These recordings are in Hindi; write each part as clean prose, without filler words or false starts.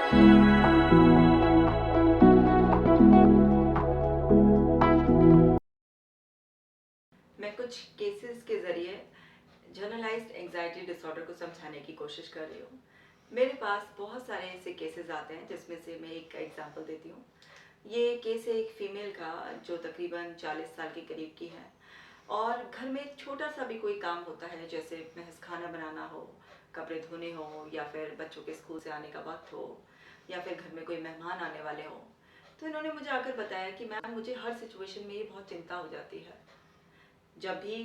मैं कुछ केसेस के ज़रिए जनरलाइज्ड एंजाइटी डिसऑर्डर को समझाने की कोशिश कर रही हूँ। मेरे पास बहुत सारे ऐसे केसेस आते हैं जिसमें से मैं एक एग्जांपल देती हूँ। ये केस है एक फीमेल का जो तकरीबन 40 साल के करीब की है और घर में छोटा सा भी कोई काम होता है, जैसे महज खाना बनाना हो, कपड़े धोने हो, या फिर बच्चों के स्कूल से आने का वक्त हो, या फिर घर में कोई मेहमान आने वाले हो, तो इन्होंने मुझे आकर बताया कि मैम मुझे हर सिचुएशन में ये बहुत चिंता हो जाती है। जब भी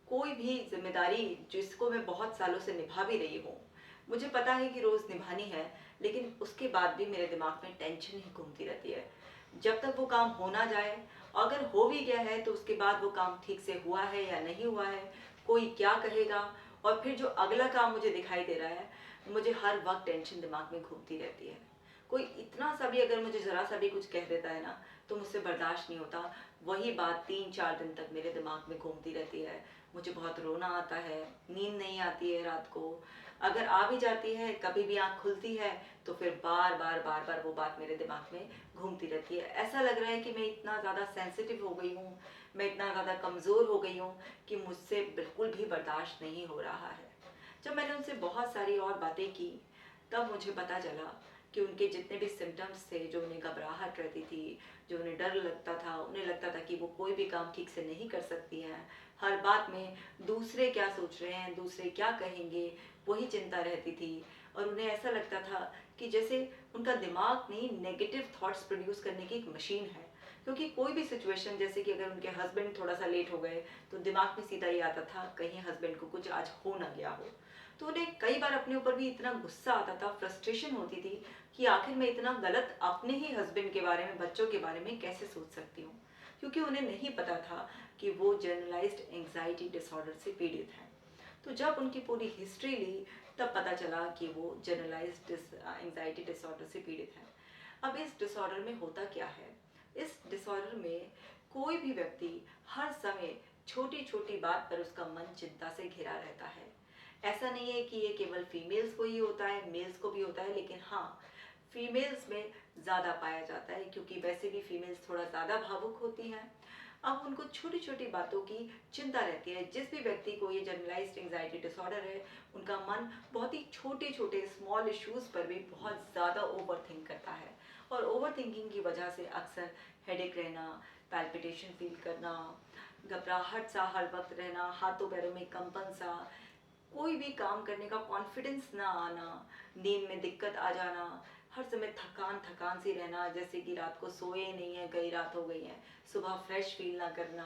कोई भी जिम्मेदारी जिसको मैं बहुत सालों से निभा भी रही हूँ, मुझे पता है कि रोज़ निभानी है, लेकिन उसके बाद भी मेरे दिमाग में टेंशन ही घूमती रहती है। जब तक वो काम हो ना जाए, अगर हो भी गया है तो उसके बाद वो काम ठीक से हुआ है या नहीं हुआ है, कोई क्या कहेगा, और फिर जो अगला काम मुझे दिखाई दे रहा है, मुझे हर वक्त टेंशन दिमाग में घूमती रहती है। कोई इतना सा भी अगर मुझे ज़रा सा भी कुछ कह देता है ना, तो मुझसे बर्दाश्त नहीं होता। वही बात 3-4 दिन तक मेरे दिमाग में घूमती रहती है। मुझे बहुत रोना आता है, नींद नहीं आती है रात को। अगर आ भी जाती है, कभी भी आँख खुलती है, तो फिर बार-बार वो बात मेरे दिमाग में घूमती रहती है। ऐसा लग रहा है कि मैं इतना ज़्यादा सेंसिटिव हो गई हूँ, मैं इतना ज़्यादा कमज़ोर हो गई हूँ कि मुझसे बिल्कुल भी बर्दाश्त नहीं हो रहा है। जब मैंने उनसे बहुत सारी और बातें की, तब मुझे पता चला कि उनके जितने भी सिम्टम्स थे, जो उन्हें घबराहट रहती थी, जो उन्हें डर लगता था, उन्हें लगता था कि वो कोई भी काम ठीक से नहीं कर सकती हैं, हर बात में दूसरे क्या सोच रहे हैं, दूसरे क्या कहेंगे, वही चिंता रहती थी। और उन्हें ऐसा लगता था कि जैसे उनका दिमाग में नेगेटिव थॉट्स प्रोड्यूस करने की एक मशीन है। क्योंकि कोई भी सिचुएशन, जैसे कि अगर उनके हस्बैंड थोड़ा सा लेट हो गए, तो दिमाग में सीधा ये आता था कहीं हस्बैंड को कुछ आज हो ना गया हो। तो उन्हें कई बार अपने ऊपर भी इतना गुस्सा आता था, फ्रस्ट्रेशन होती थी कि आखिर मैं इतना गलत अपने ही हस्बैंड के बारे में, बच्चों के बारे में कैसे सोच सकती हूँ। क्योंकि उन्हें नहीं पता था कि वो जनरलाइज्ड एंजाइटी डिसऑर्डर से पीड़ित हैं। तो जब उनकी पूरी हिस्ट्री ली, तब पता चला कि वो जनरलाइज्ड एंजाइटी डिसऑर्डर से पीड़ित हैं। अब इस डिसऑर्डर में होता क्या है? इस डिसऑर्डर में कोई भी व्यक्ति हर समय छोटी छोटी बात पर उसका मन चिंता से घिरा रहता है। ऐसा नहीं है कि ये केवल फीमेल्स को ही होता है, मेल्स को भी होता है, लेकिन हाँ, फीमेल्स में ज़्यादा पाया जाता है, क्योंकि वैसे भी फीमेल्स थोड़ा ज़्यादा भावुक होती हैं। अब उनको छोटी छोटी बातों की चिंता रहती है। जिस भी व्यक्ति को ये जनरलाइज्ड एंजाइटी डिसऑर्डर है, उनका मन बहुत ही छोटे छोटे स्मॉल इश्यूज़ पर भी बहुत ज़्यादा ओवर थिंक करता है। और ओवर थिंकिंग की वजह से अक्सर हेडेक रहना, पैल्पिटेशन फील करना, घबराहट सा हर वक्त रहना, हाथों पैरों में कंपन सा, कोई भी काम करने का कॉन्फिडेंस ना आना, नींद में दिक्कत आ जाना, हर समय थकान थकान सी रहना, जैसे कि रात को सोए नहीं है, कई रात हो गई है, सुबह फ्रेश फील ना करना,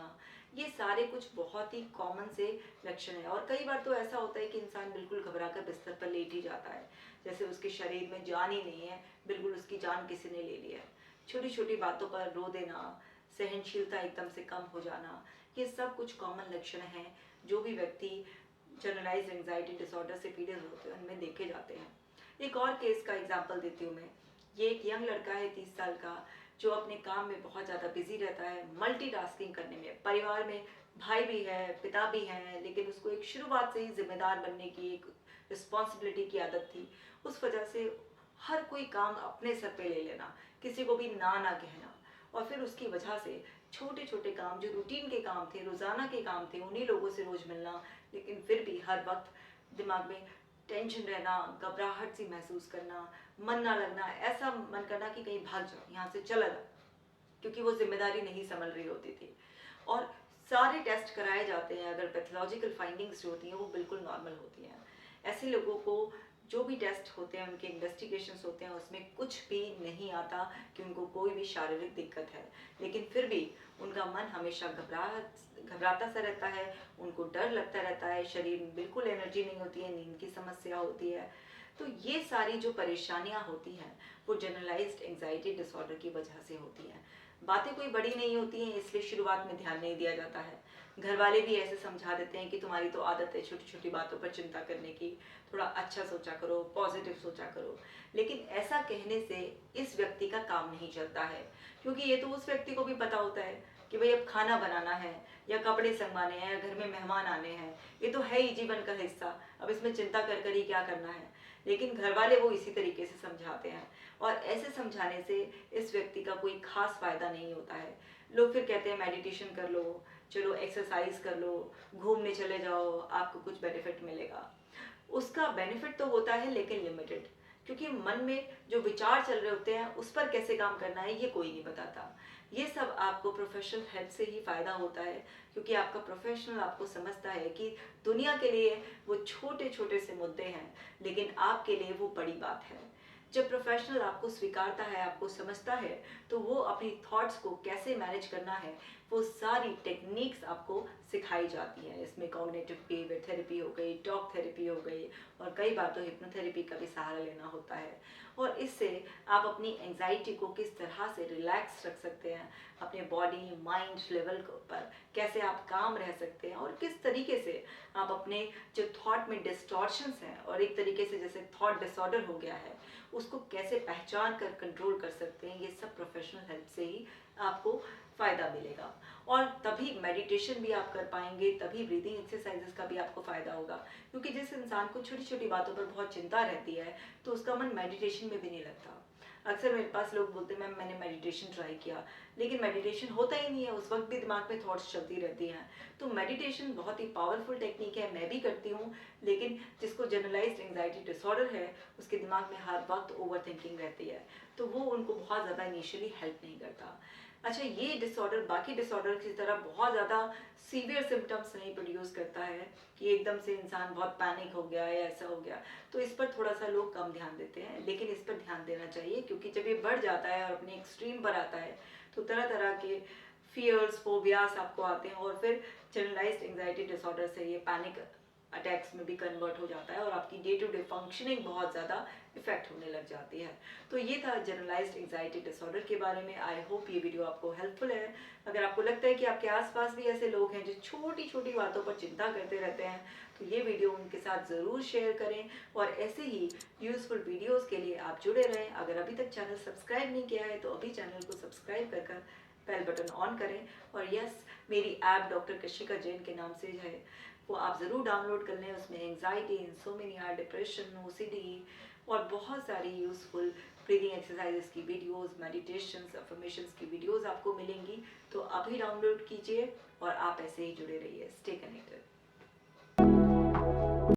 ये सारे कुछ बहुत ही कॉमन से लक्षण है। और कई बार तो ऐसा होता है कि इंसान बिल्कुल घबरा कर बिस्तर पर लेट ही जाता है, जैसे उसके शरीर में जान ही नहीं है, बिल्कुल उसकी जान किसी ने ले लिया है। छोटी छोटी बातों पर रो देना, सहनशीलता एकदम से कम हो जाना, ये सब कुछ कॉमन लक्षण हैं जो भी व्यक्ति जनरलाइज्ड एंजाइटी डिसऑर्डर से पीड़ित होते हैं उनमें देखे जाते हैं। एक और केस का एग्जांपल देती हूँ मैं। ये एक यंग लड़का है, 30 साल का, जो अपने काम में बहुत ज़्यादा बिजी रहता है, मल्टीटास्किंग करने में। परिवार में भाई भी है, पिता भी हैं, लेकिन उसको एक शुरुआत से ही जिम्मेदार बनने की एक रिस्पॉन्सिबिलिटी की आदत थी। उस वजह से हर कोई काम अपने सर पे ले लेना, किसी को भी ना ना कहना, और फिर उसकी वजह से छोटे छोटे काम जो रूटीन के काम थे, रोज़ाना के काम थे, उन्हीं लोगों से रोज़ मिलना, लेकिन फिर भी हर वक्त दिमाग में टेंशन रहना, घबराहट सी महसूस करना, मन ना लगना, ऐसा मन करना कि कहीं भाग जाओ, यहाँ से चला जाओ, क्योंकि वो जिम्मेदारी नहीं संभल रही होती थी। और सारे टेस्ट कराए जाते हैं, अगर पैथोलॉजिकल फाइंडिंग्स जो होती हैं वो बिल्कुल नॉर्मल होती हैं। ऐसे लोगों को जो भी टेस्ट होते हैं, उनके इन्वेस्टिगेशंस होते हैं, उसमें कुछ भी नहीं आता कि उनको कोई भी शारीरिक दिक्कत है, लेकिन फिर भी उनका मन हमेशा घबराता सा रहता है, उनको डर लगता रहता है, शरीर में बिल्कुल एनर्जी नहीं होती है, नींद की समस्या होती है। तो ये सारी जो परेशानियां होती हैं, वो जनरलाइज्ड एंजाइटी डिसऑर्डर की वजह से होती हैं। बातें कोई बड़ी नहीं होती हैं, इसलिए शुरुआत में ध्यान नहीं दिया जाता है। घर वाले भी ऐसे समझा देते हैं कि तुम्हारी तो आदत है छोटी छोटी बातों पर चिंता करने की, थोड़ा अच्छा सोचा करो, पॉजिटिव सोचा करो। लेकिन ऐसा कहने से इस व्यक्ति का काम नहीं चलता है, क्योंकि ये तो उस व्यक्ति को भी पता होता है कि भाई अब खाना बनाना है, या कपड़े संगवाने हैं, या घर में मेहमान आने हैं, ये तो है ही जीवन का हिस्सा, अब इसमें चिंता कर कर ही क्या करना है। लेकिन घर वाले वो इसी तरीके से समझाते हैं, और ऐसे समझाने से इस व्यक्ति का कोई खास फायदा नहीं होता है। लोग फिर कहते हैं मेडिटेशन कर लो, चलो एक्सरसाइज कर लो, घूमने चले जाओ, आपको कुछ बेनिफिट मिलेगा। उसका बेनिफिट तो होता है लेकिन लिमिटेड, क्योंकि मन में जो विचार चल रहे होते हैं उस पर कैसे काम करना है ये कोई नहीं बताता। ये सब आपको प्रोफेशनल हेल्प से ही फायदा होता है, क्योंकि आपका प्रोफेशनल आपको समझता है कि दुनिया के लिए वो छोटे छोटे से मुद्दे हैं, लेकिन आपके लिए वो बड़ी बात है। जब प्रोफेशनल आपको स्वीकारता है, आपको समझता है, तो वो अपनी थॉट्स को कैसे मैनेज करना है वो सारी टेक्निक्स आपको सिखाई जाती हैं। इसमें कॉग्निटिव बिहेवियर थेरेपी हो गई, टॉक थेरेपी हो गई, और कई बार तो हिप्नोथेरेपी का भी सहारा लेना होता है। और इससे आप अपनी एंजाइटी को किस तरह से रिलैक्स रख सकते हैं, अपने बॉडी माइंड लेवल पर कैसे आप काम रह सकते हैं, और किस तरीके से आप अपने जो थॉट में डिस्टॉर्शंस हैं, और एक तरीके से जैसे थॉट डिसऑर्डर हो गया है, उसको कैसे पहचान कर कंट्रोल कर सकते हैं, ये सब प्रोफेशनल हेल्प से ही आपको फ़ायदा मिलेगा। और तभी मेडिटेशन भी आप कर पाएंगे, तभी ब्रीदिंग एक्सरसाइजेस का भी आपको फ़ायदा होगा। क्योंकि जिस इंसान को छोटी छोटी बातों पर बहुत चिंता रहती है, तो उसका मन मेडिटेशन में भी नहीं लगता। अक्सर मेरे पास लोग बोलते हैं मैम मैंने मेडिटेशन ट्राई किया, लेकिन मेडिटेशन होता ही नहीं है, उस वक्त भी दिमाग में थॉट्स चलती रहती हैं। तो मेडिटेशन बहुत ही पावरफुल टेक्निक है, मैं भी करती हूँ, लेकिन जिसको जनरलाइज्ड एंजाइटी डिसऑर्डर है, उसके दिमाग में हर वक्त ओवर थिंकिंग रहती है, तो वो उनको बहुत ज़्यादा इनिशियली हेल्प नहीं करता। अच्छा, ये डिसऑर्डर बाकी डिसऑर्डर की तरह बहुत ज़्यादा सीवियर सिम्टम्स नहीं प्रोड्यूस करता है कि एकदम से इंसान बहुत पैनिक हो गया या ऐसा हो गया, तो इस पर थोड़ा सा लोग कम ध्यान देते हैं, लेकिन इस पर ध्यान देना चाहिए, क्योंकि जब ये बढ़ जाता है और अपने एक्सट्रीम पर आता है, तो तरह तरह के फियर्स फोबियास आपको आते हैं, और फिर जनरलाइज्ड एंजाइटी डिसऑर्डर से ये पैनिक अटैक्स में भी कन्वर्ट हो जाता है, और आपकी डे टू डे फंक्शनिंग बहुत ज़्यादा इफेक्ट होने लग जाती है। तो ये था जनरलाइज्ड एंजाइटी डिसऑर्डर के बारे में। आई होप ये वीडियो आपको हेल्पफुल है। अगर आपको लगता है कि आपके आसपास भी ऐसे लोग हैं जो छोटी छोटी बातों पर चिंता करते रहते हैं, तो ये वीडियो उनके साथ ज़रूर शेयर करें, और ऐसे ही यूज़फुल वीडियोज़ के लिए आप जुड़े रहें। अगर अभी तक चैनल सब्सक्राइब नहीं किया है, तो अभी चैनल को सब्सक्राइब कर बेल बटन ऑन करें, और यस, मेरी ऐप डॉक्टर कशिका जैन के नाम से है, वो आप ज़रूर डाउनलोड कर लें। उसमें एंजाइटी, इंसोमिनिया, डिप्रेशन, ओसीडी और बहुत सारी यूज़फुल ब्रीदिंग एक्सरसाइजेस की वीडियोस, मेडिटेशंस, अफर्मेशंस की वीडियोस आपको मिलेंगी। तो अभी डाउनलोड कीजिए और आप ऐसे ही जुड़े रहिए। Stay connected.